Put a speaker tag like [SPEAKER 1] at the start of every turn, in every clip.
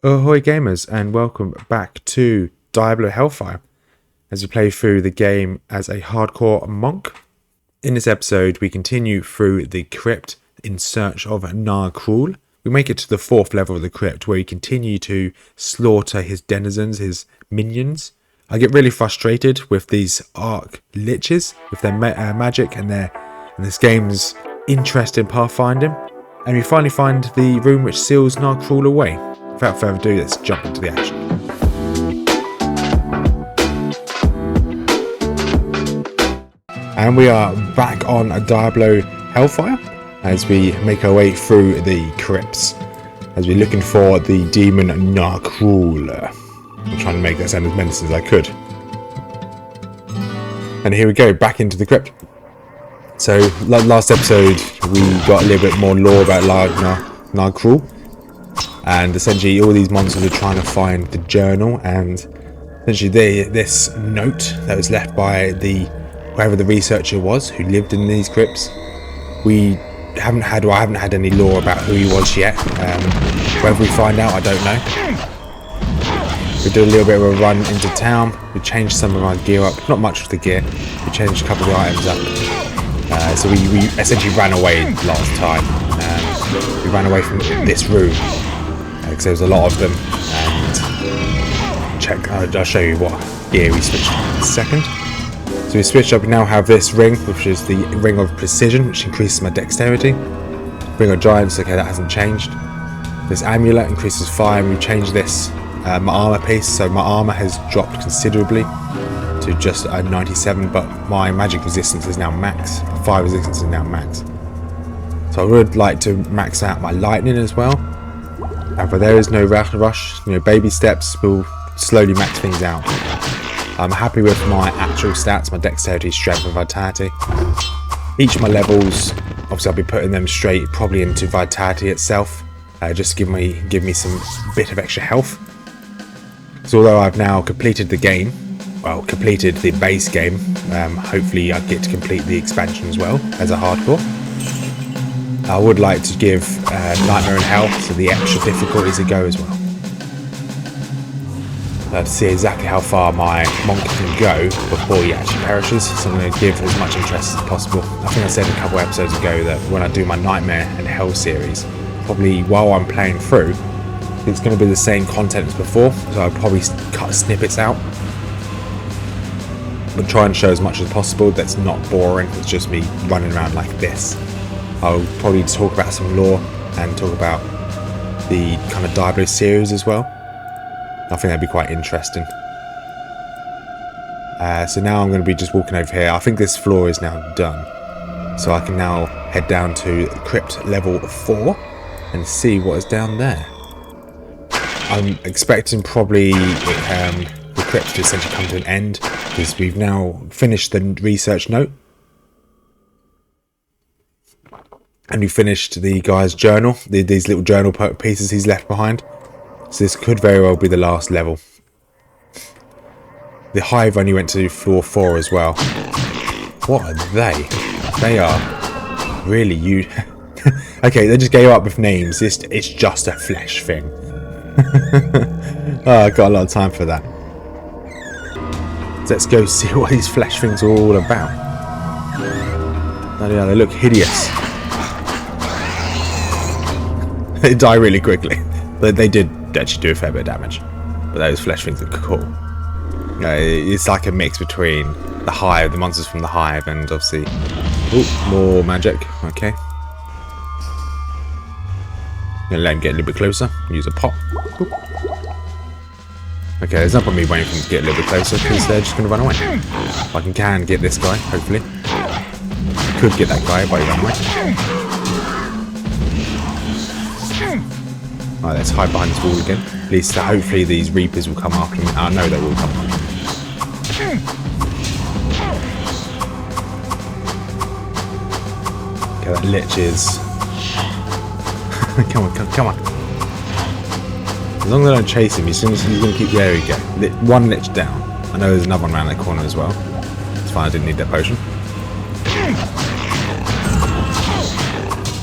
[SPEAKER 1] Ahoy gamers, and welcome back to Diablo Hellfire as we play through the game as a hardcore monk. In this episode we continue through the crypt in search of Na Krul. We make it to the 4th level of the crypt where we continue to slaughter his denizens, his minions. I get really frustrated with these Arch Liches, with their magic and this game's interest in pathfinding. And we finally find the room which seals Na Krul away. Without further ado, let's jump into the action. And we are back on Diablo Hellfire as we make our way through the crypts, as we're looking for the demon Na Krul. I'm trying to make that sound as menacing as I could. And here we go, back into the crypt. So, like last episode, we got a little bit more lore about Na Krul. And essentially all these monsters are trying to find the journal, and essentially this note that was left by whoever the researcher was who lived in these crypts. I haven't had any lore about who he was yet. Whether we find out, I don't know. We did a little bit of a run into town. We changed some of our gear up, not much of the gear. We changed a couple of the items up. So we essentially ran away last time. We ran away from this room. Because there was a lot of them, and I'll show you what gear we switched in a second. So we switched up. We now have this ring, which is the ring of precision, which increases my dexterity. Ring of giants, okay, that hasn't changed. This amulet increases fire, and we changed this my armor piece, so my armor has dropped considerably to just 97, but my magic resistance is now max. Fire resistance is now max. So I would like to max out my lightning as well. But there is no rush, baby steps will slowly max things out. I'm happy with my actual stats, my dexterity, strength and vitality. Each of my levels, obviously I'll be putting them straight probably into vitality itself, just to give me some bit of extra health. So although I've now completed the game, completed the base game, hopefully I get to complete the expansion as well as a hardcore. I would like to give Nightmare in Hell, so the extra difficulties a go as well. To see exactly how far my monk can go before he actually perishes, so I'm going to give as much interest as possible. I think I said a couple episodes ago that when I do my Nightmare and Hell series, probably while I'm playing through, it's going to be the same content as before, so I'll probably cut snippets out. But try and show as much as possible that's not boring, it's just me running around like this. I'll probably talk about some lore and talk about the kind of Diablo series as well. I think that'd be quite interesting. So now I'm going to be just walking over here. I think this floor is now done. So I can now head down to crypt level 4 and see what is down there. I'm expecting probably the crypt to essentially come to an end, because we've now finished the research note. And we finished the guy's journal, these little journal pieces he's left behind. So this could very well be the last level. The hive only went to floor 4 as well. What are they? They are really huge. Okay, they just gave up with names. It's just a flesh thing. Oh, I got a lot of time for that. Let's go see what these flesh things are all about. Oh yeah, they look hideous. They die really quickly, but they did actually do a fair bit of damage. But those flesh things are cool. It's like a mix between the hive, the monsters from the hive, and obviously, more magic. Okay, gonna let him get a little bit closer. Use a pot. Okay, there's no point me waiting for him to get a little bit closer, because they're just gonna run away. If I can get this guy, hopefully. I could get that guy, but he ran away. Alright, let's hide behind this wall again. At least hopefully these reapers will come after me. I know they will come. Okay, that lich is... come on. As long as I don't chase him, he's going to keep... There we go. One lich down. I know there's another one around that corner as well. It's fine, I didn't need that potion.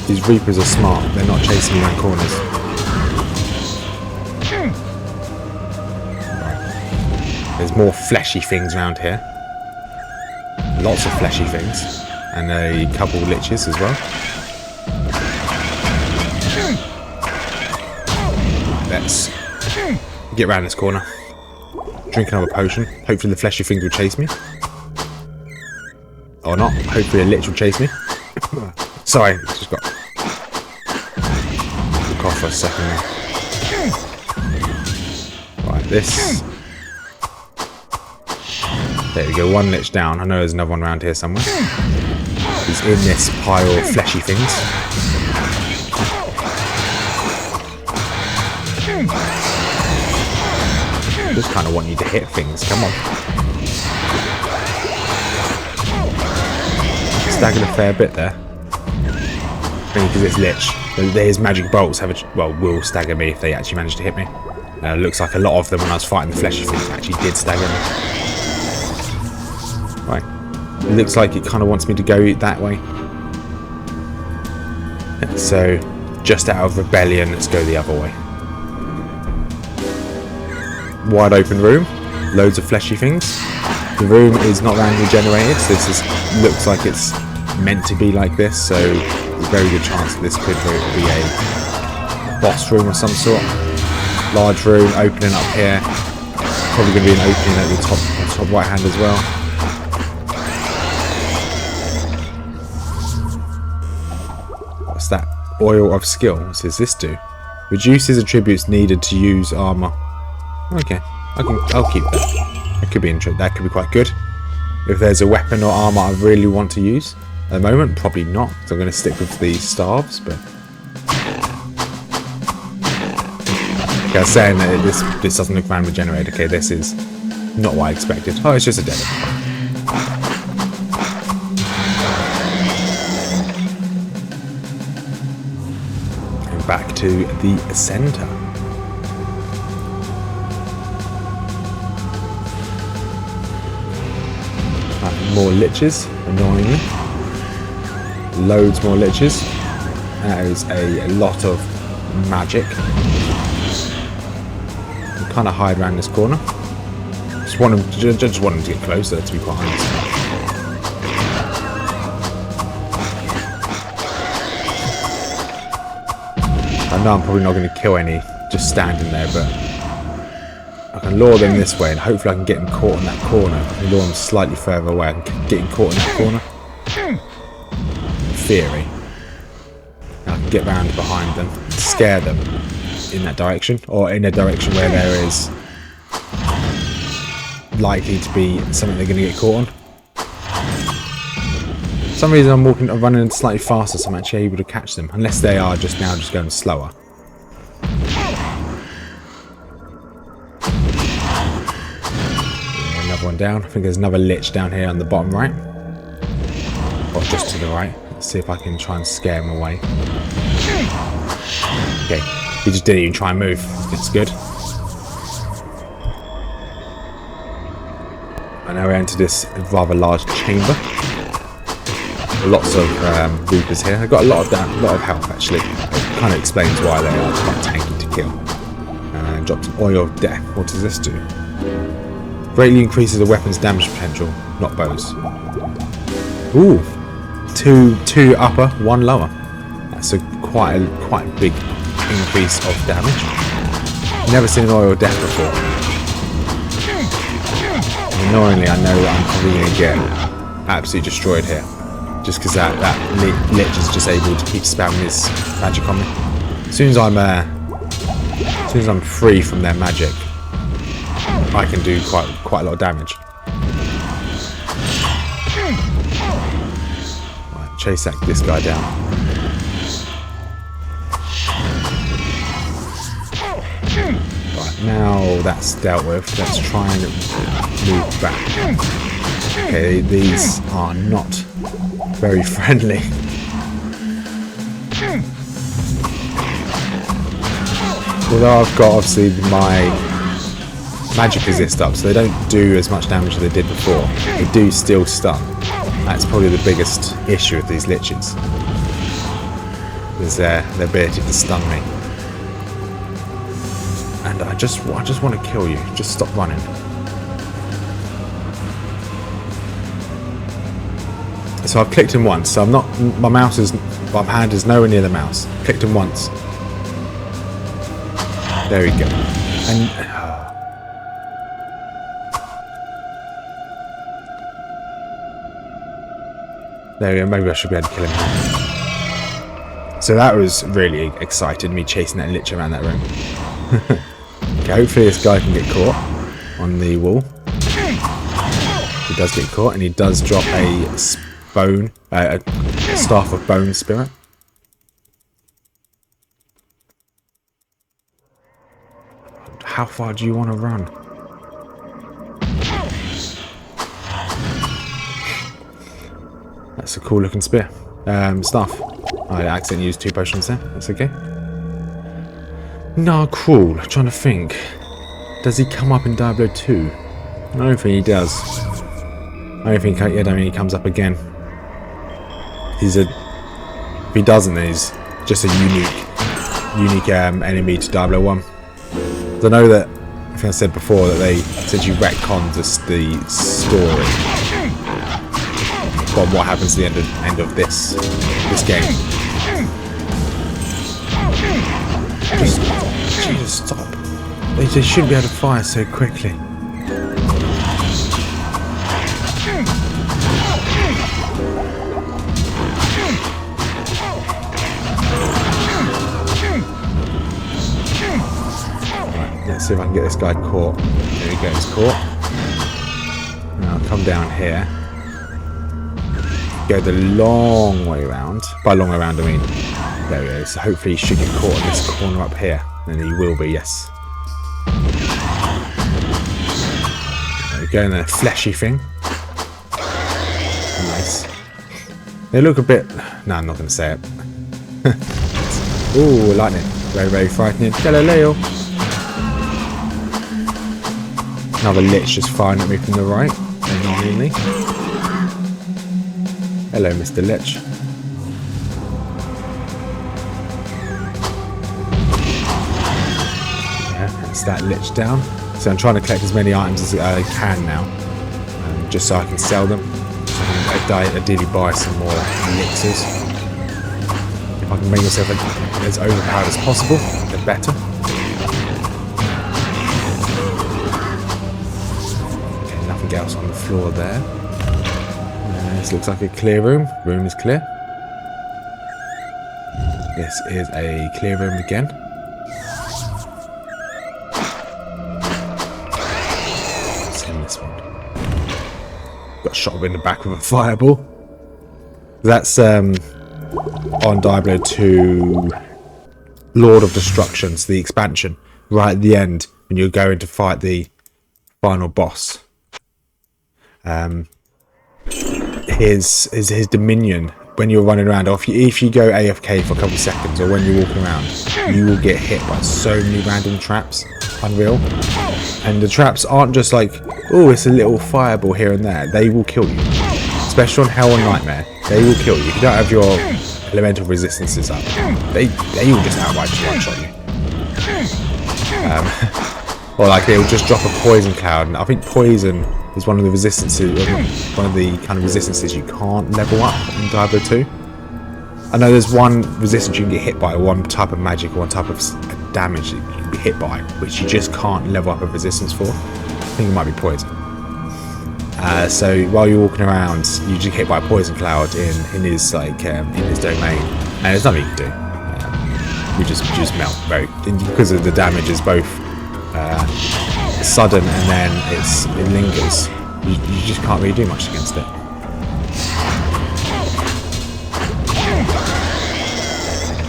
[SPEAKER 1] These reapers are smart. They're not chasing me around corners. more fleshy things around here. Lots of fleshy things. And a couple of liches as well. Let's get around this corner. Drink another potion. Hopefully the fleshy things will chase me. Or not. Hopefully a lich will chase me. Sorry, just got took off for a second there. Right, this. There we go, one lich down. I know there's another one around here somewhere. He's in this pile of fleshy things. Just kind of want you to hit things. Come on. Staggered a fair bit there. Because this lich, his magic bolts have will stagger me if they actually manage to hit me. Looks like a lot of them when I was fighting the fleshy things actually did stagger me. Right. It looks like it kind of wants me to go that way. So, just out of rebellion, let's go the other way. Wide open room. Loads of fleshy things. The room is not randomly generated, so this looks like it's meant to be like this, so there's a very good chance that this could be a boss room of some sort. Large room, opening up here. Probably going to be an opening at the top right hand as well. What's that? Oil of skill. What does this do? Reduces attributes needed to use armor. Okay, I'll keep that. That could be quite good. If there's a weapon or armor I really want to use at the moment, probably not. So I'm going to stick with the staves. But like I was saying that this doesn't look randomly generated. Okay, this is not what I expected. Oh, it's just a dead end. Back to the center. More liches, annoyingly. Loads more liches. That is a lot of magic. I'm kind of hide around this corner. Just want him to get closer, to be quite honest. I know I'm probably not going to kill any just standing there, but I can lure them this way and hopefully I can get them caught in that corner. I can lure them slightly further away and get them caught in that corner. In theory. Now I can get round behind them, scare them in that direction, or in a direction where there is likely to be something they're going to get caught on. For some reason I'm running slightly faster, so I'm actually able to catch them, unless they are just going slower. Yeah, another one down. I think there's another lich down here on the bottom right, or just to the right. Let's see if I can try and scare him away. Okay, he just didn't even try and move. It's good. And now we enter this rather large chamber. Lots of reapers here. I've got a lot of health actually. It kind of explains why they are quite tanky to kill. Drops an oil of death. What does this do? Greatly increases the weapon's damage potential, not bows. Ooh, two upper, one lower. That's quite a big increase of damage. Never seen an oil of death before. Annoyingly, I know that I'm probably going to get absolutely destroyed here. Just because that lich is just able to keep spamming his magic on me. As soon as I'm free from their magic, I can do quite a lot of damage. Right, chase this guy down. Right, now that's dealt with. Let's try and move back. Okay, these are not very friendly. Although I've got obviously my magic resist up, so they don't do as much damage as they did before. They do still stun. That's probably the biggest issue with these liches, is their ability to stun me. And I just want to kill you. Just stop running. So I've clicked him once. So I'm not. My hand is nowhere near the mouse. Clicked him once. There we go. And there we go. Maybe I should be able to kill him now. So that was really exciting. Me chasing that lich around that room. Okay, hopefully this guy can get caught on the wall. He does get caught, and he does drop a staff of bone spirit. How far do you want to run? That's a cool looking spear. Staff. I accidentally used 2 potions there. That's okay. Na Krul. Trying to think. Does he come up in Diablo 2? I don't think he does. I don't think he comes up again. If he doesn't, then he's just a unique enemy to Diablo 1. I know that, I think I said before, that they essentially retconned the story from what happens at the end of this game. Jesus, stop. They just shouldn't be able to fire so quickly. Let's see if I can get this guy caught. There he goes, caught. Now I'll come down here. Go the long way around. By long way around, I mean, there he is. So hopefully he should get caught in this corner up here. And he will be, yes. There we go, and then a fleshy thing. Nice. They look a bit... No, I'm not going to say it. Ooh, lightning. Very, very frightening. Galileo. Another lich just firing at me from the right, annoyingly. Hello, Mr. Lich. Yeah, that's that lich down. So I'm trying to collect as many items as I can now, just so I can sell them. So I can ideally buy some more elixirs. If I can make myself as overpowered as possible, the better. Else on the floor there. This looks like a clear room. Room is clear. This is a clear room again. Let's in this one. Got shot in the back with a fireball. That's on Diablo 2 Lord of Destructions, the expansion, right at the end when you're going to fight the final boss. His dominion when you're running around, or if you go AFK for a couple of seconds, or when you're walking around, you will get hit by so many random traps. Unreal. And the traps aren't just like, oh, it's a little fireball here and there. They will kill you, especially on Hell and Nightmare. They will kill you if you don't have your elemental resistances up. They will just outright one-shot you. Or like they'll just drop a poison cloud, and I think poison is one of the resistances, one of the kind of resistances you can't level up in Diablo 2. I know there's one resistance you can get hit by, one type of magic or one type of damage that you can be hit by, which you just can't level up a resistance for. I think it might be poison. So while you're walking around, you just get hit by a poison cloud in his in his domain, and there's nothing you can do. You just melt because of the damage is both sudden and then it lingers. You just can't really do much against it.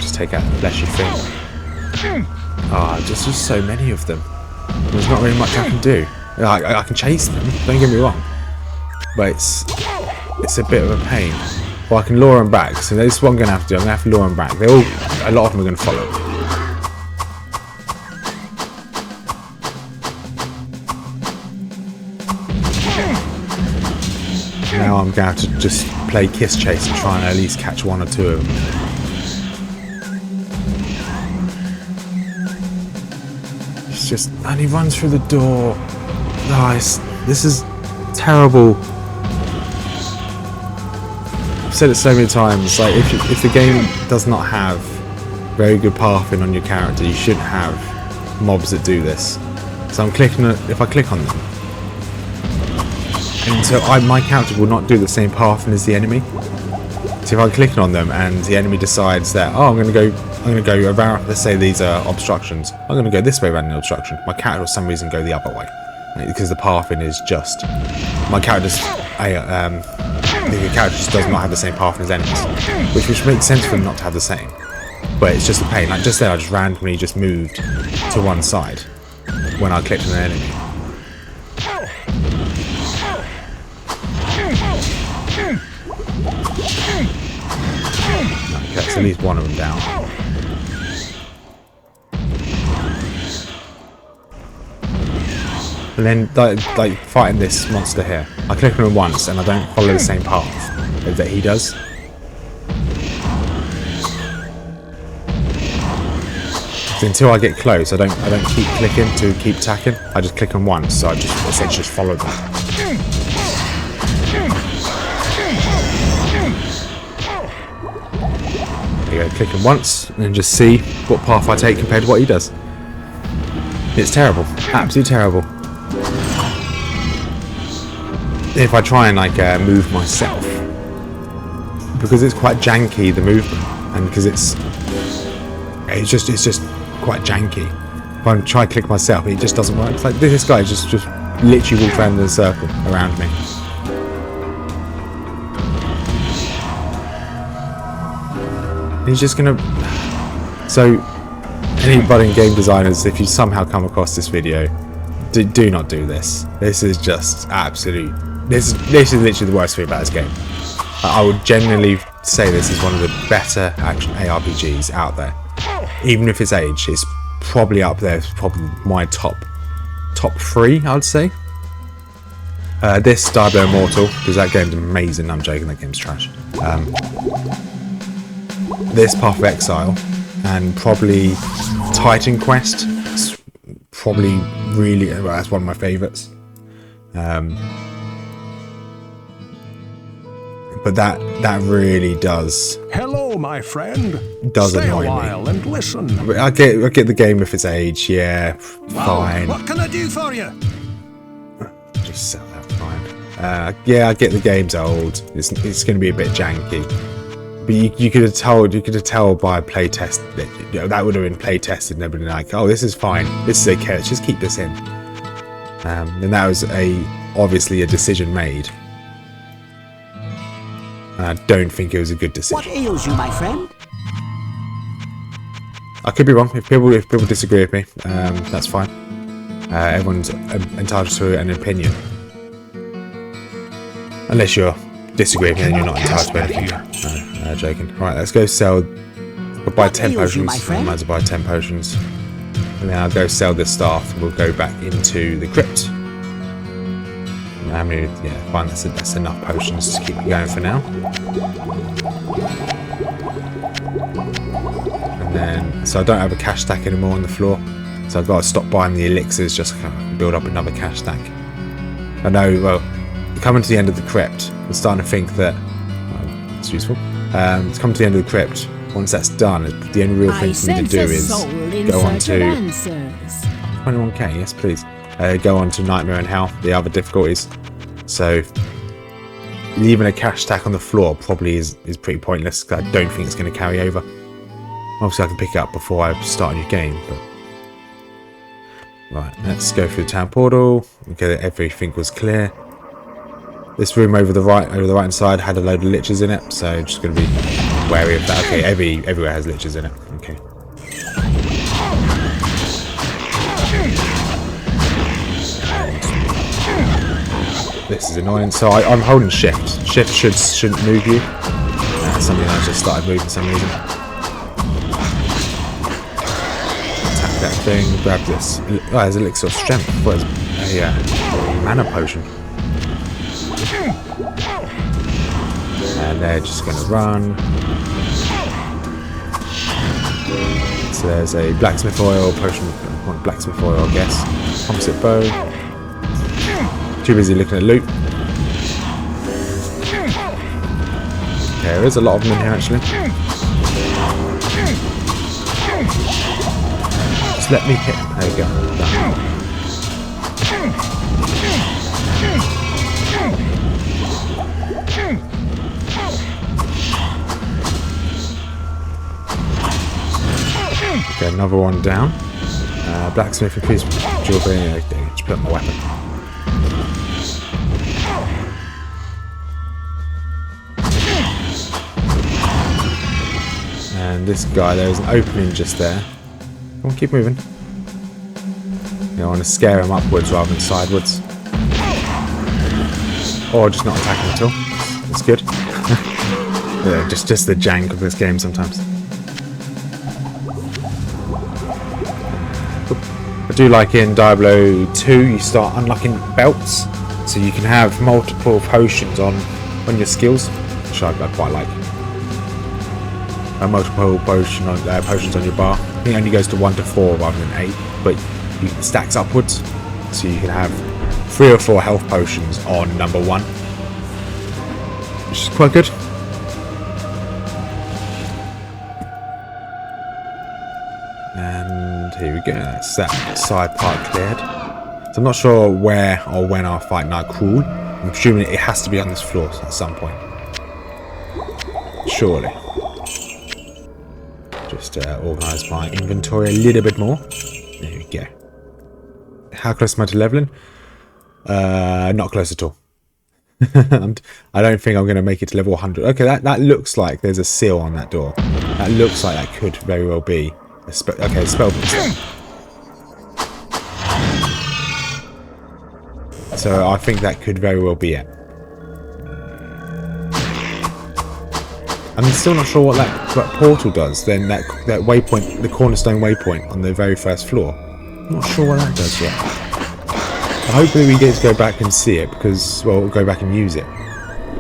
[SPEAKER 1] Just take out the fleshy thing. Just so many of them. There's not really much I can do. I can chase them, don't get me wrong, but it's a bit of a pain. Well, I can lure them back, so this is what I'm going to have to do. I'm going to have to lure them back. A lot of them are going to follow. Now I'm going to have to just play Kiss Chase and try and at least catch one or two of them. It's just... and he runs through the door. Guys, this is terrible. said it so many times. Like if the game does not have very good pathing on your character, you shouldn't have mobs that do this. So I'm clicking. If I click on them, and so my character will not do the same pathing as the enemy. So if I'm clicking on them and the enemy decides that, oh, I'm going to go around. Let's say these are obstructions. I'm going to go this way around the obstruction. My character, for some reason, go the other way because the pathing is just my character's. The character just does not have the same pathing as enemies, which makes sense for them not to have the same. But it's just a pain. Like just there, I just randomly just moved to one side when I clicked on an enemy. Okay, that's at least one of them down. And then, like fighting this monster here, I click on him once and I don't follow the same path that he does. So until I get close, I don't keep clicking to keep attacking. I just click on once, so I just essentially just follow them. There you go, click him once and then just see what path I take compared to what he does. It's terrible, absolutely terrible. If I try and like move myself, because it's quite janky, the movement, and because it's just quite janky. If I try and click myself, it just doesn't work. It's like this guy just literally walks around in a circle around me. He's just gonna. So anybody in game designers, if you somehow come across this video, do not do this. This is just absolute. This is literally the worst thing about this game. I would genuinely say this is one of the better action ARPGs out there. Even if it's age, it's probably up there. It's probably my top 3, I would say. This Diablo Immortal, because that game's amazing. I'm joking, that game's trash. This Path of Exile, and probably Titan Quest. It's probably really, well, that's one of my favourites. But that really does.
[SPEAKER 2] Hello, my friend.
[SPEAKER 1] Does
[SPEAKER 2] Stay
[SPEAKER 1] annoy
[SPEAKER 2] a while
[SPEAKER 1] me.
[SPEAKER 2] And listen.
[SPEAKER 1] I get the game if it's age, yeah, fine.
[SPEAKER 2] What can I do for you?
[SPEAKER 1] Just sell that, fine. Yeah, I get the game's old. It's going to be a bit janky. But you could have told by a playtest that that would have been playtested and everything like, oh, this is fine, this is okay, let's just keep this in. And that was obviously a decision made. And I don't think it was a good decision.
[SPEAKER 3] What ails you, my friend?
[SPEAKER 1] I could be wrong. If people disagree with me, that's fine. Everyone's entitled to an opinion, unless you're disagreeing with me and you're not entitled to anything. No, joking. Right, let's go sell. We'll buy 10 potions. I might as well buy 10 potions, and then I'll go sell this staff. And we'll go back into the crypt. I mean, yeah, fine. That's enough potions to keep me going for now. And then, so I don't have a cash stack anymore on the floor, so I've got to stop buying the elixirs just to build up another cash stack. I know, well, coming to the end of the crypt, I'm starting to think that it's useful. It's coming to the end of the crypt. Once that's done, the only real thing for me to do is go on to 21k. Yes, please. Go on to Nightmare and Hell, the other difficulties. So leaving a cash stack on the floor probably is pretty pointless, because I don't think it's going to carry over. Obviously I can pick it up before I start a new game, but right, let's go through the town portal. Okay, everything was clear. This room over the right hand side had a load of liches in it, so just going to be wary of that. Okay, everywhere has liches in it. Okay. This is annoying. So I'm holding shift. Shift shouldn't move you. That's something I just started moving for some reason. Attack that thing. Grab this. Oh, there's elixir of strength. What is a mana potion? And they're just going to run. So there's a blacksmith oil potion. Blacksmith oil, I guess. Composite bow. Too busy looking at loot. Okay, There is a lot of them in here actually. Just let me hit him. There we go. Done. Okay, another one down. Blacksmith increased jewelry. Just put my weapon. And this guy, there's an opening just there. Come on, keep moving. I want to scare him upwards rather than sideways. Or just not attacking at all. That's good. Yeah, just the jank of this game sometimes. I do like in Diablo 2 you start unlocking belts, so you can have multiple potions on your skills, which I quite like. Multiple potions on your bar. I think it only goes to 1 to 4 rather than 8, but it stacks upwards, so you can have 3 or 4 health potions on number 1, which is quite good. And here we go, that's that side part cleared. So I'm not sure where or when I'll fight Na Krul. I'm assuming it has to be on this floor at some point. Surely. Just organise my inventory a little bit more. There we go. How close am I to leveling? Not close at all. I don't think I'm going to make it to level 100. Okay, that looks like there's a seal on that door. That looks like that could very well be a spell. So I think that could very well be it. I'm still not sure what that portal does. Then that waypoint, the cornerstone waypoint on the very first floor. I'm not sure what that does yet. Hopefully we get to go back and see it, because, well, we'll go back and use it.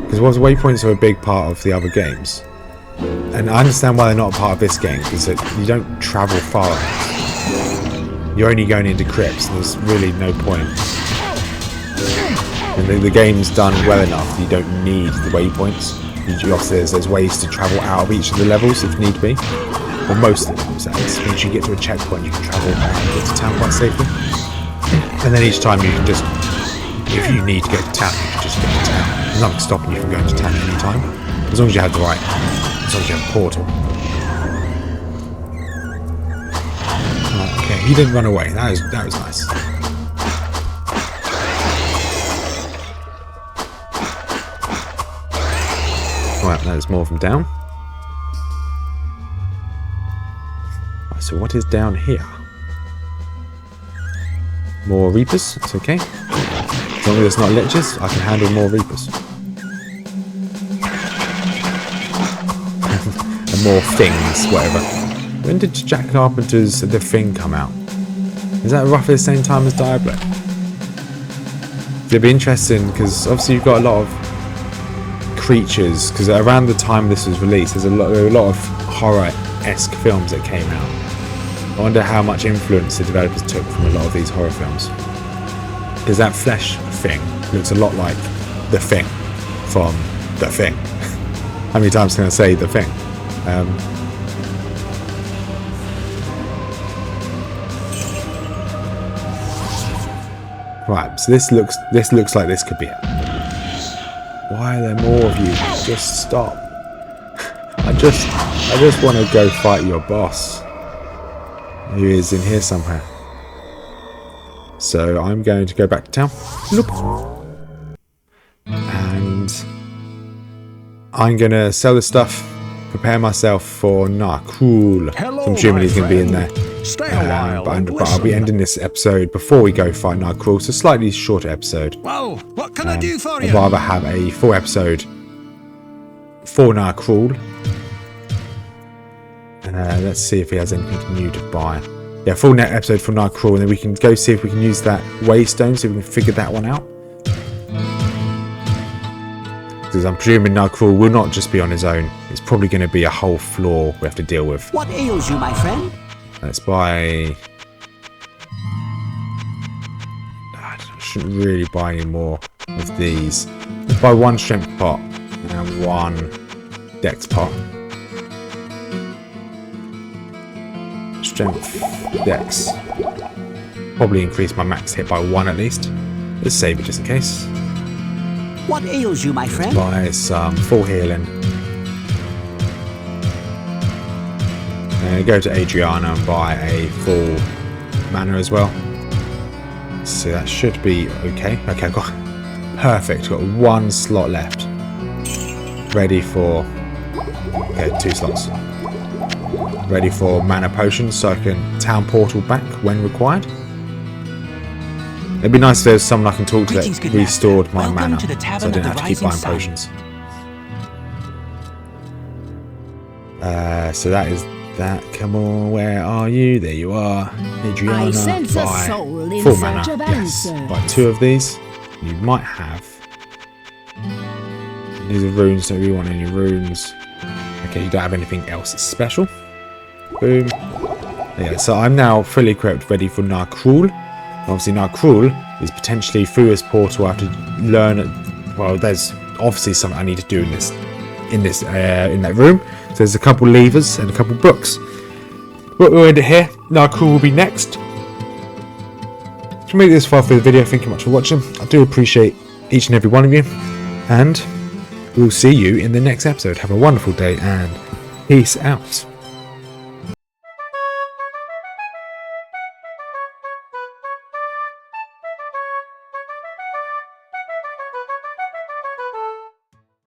[SPEAKER 1] Because waypoints are a big part of the other games. And I understand why they're not a part of this game, because you don't travel far enough. You're only going into crypts, and there's really no point. And the game's done well enough that you don't need the waypoints. There's ways to travel out of each of the levels if need be. Or most of the levels, that is. Once you get to a checkpoint, you can travel and get to town quite safely. And then each time you can just, if you need to get to town, you can just get to town. There's nothing stopping you from going to town at any time. As long as you have the right, as long as you have a portal. Okay, he didn't run away. That was nice. Right, there's more of them down. Right, so what is down here? More Reapers, it's okay. As long as it's not Liches, I can handle more Reapers. And more Things, whatever. When did Jack Carpenter's The Thing come out? Is that roughly the same time as Diablo? It'd be interesting, because obviously you've got a lot of creatures, because around the time this was released, there were a lot of horror-esque films that came out. I wonder how much influence the developers took from a lot of these horror films. Because that flesh thing looks a lot like the Thing from The Thing. How many times can I say The Thing? Right, so this looks like this could be it. Why are there more of you? Just stop. I just want to go fight your boss, who is in here somewhere. So I'm going to go back to town. Nope. And I'm going to sell the stuff, prepare myself for Na Krul. I'm assuming he's going to be in there.
[SPEAKER 2] Stay a while
[SPEAKER 1] but I'll be ending this episode before we go fight Na Krul. So slightly shorter episode.
[SPEAKER 2] Well, what can I do for you?
[SPEAKER 1] I'd rather have a full episode for Na Krul. Let's see if he has anything new to buy. Yeah, full net episode for Na Krul, and then we can go see if we can use that waystone, so we can figure that one out. Because I'm presuming Na Krul will not just be on his own. It's probably going to be a whole floor we have to deal with.
[SPEAKER 3] What ails you, my friend?
[SPEAKER 1] Let's buy... I shouldn't really buy any more of these. Let's buy one strength pot and one dex pot. Strength, dex. Probably increase my max hit by 1 at least. Let's save it just in case.
[SPEAKER 3] What ails you, my friend?
[SPEAKER 1] Buy some full healing. Go to Adriana and buy a full mana as well. So that should be okay. Okay, I've got perfect. Got 1 slot left. Ready for... Okay, 2 slots. Ready for mana potions so I can town portal back when required. It'd be nice if there was someone I can talk to that restored my mana, so I didn't have to keep buying potions. So that is that. Come on, where are you? There you are. Adriana,
[SPEAKER 4] I sense a
[SPEAKER 1] buy
[SPEAKER 4] soul in
[SPEAKER 1] full
[SPEAKER 4] search
[SPEAKER 1] mana.
[SPEAKER 4] of
[SPEAKER 1] Yes,
[SPEAKER 4] answers.
[SPEAKER 1] buy 2 of these. You might have. These are runes, so we want any runes. Okay, you don't have anything else special. Boom. Yeah, so I'm now fully equipped, ready for Na Krul. Obviously, Na Krul is potentially through this portal. I have to learn. Well, there's obviously something I need to do in that room. So there's a couple levers and a couple books. But we'll end it here. Na Krul will be next. If you made it this far through the video, thank you much for watching. I do appreciate each and every one of you, and we'll see you in the next episode. Have a wonderful day and peace out.